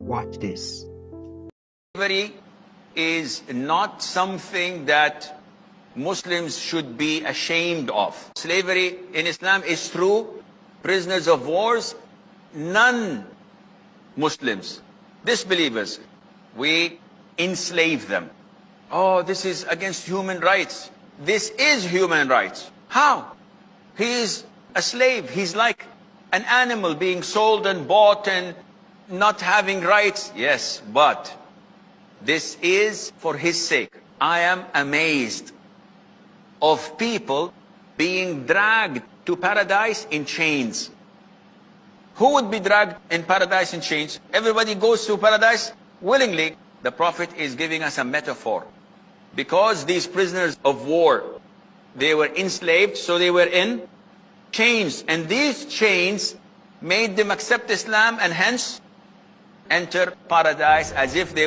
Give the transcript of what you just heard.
Watch this. Slavery is not something that Muslims should be ashamed of. Slavery in Islam is true. Prisoners of wars, non-Muslims, disbelievers, we enslave them. Oh, this is against human rights. This is human rights. How? He is a slave. He's like an animal being sold and bought and not having rights. Yes, but this is for his sake. I am amazed of people being dragged to paradise in chains. Who would be dragged in paradise in chains? Everybody goes to paradise willingly. The Prophet is giving us a metaphor. Because these prisoners of war, they were enslaved, so they were in chains. And these chains made them accept Islam and hence enter paradise as if they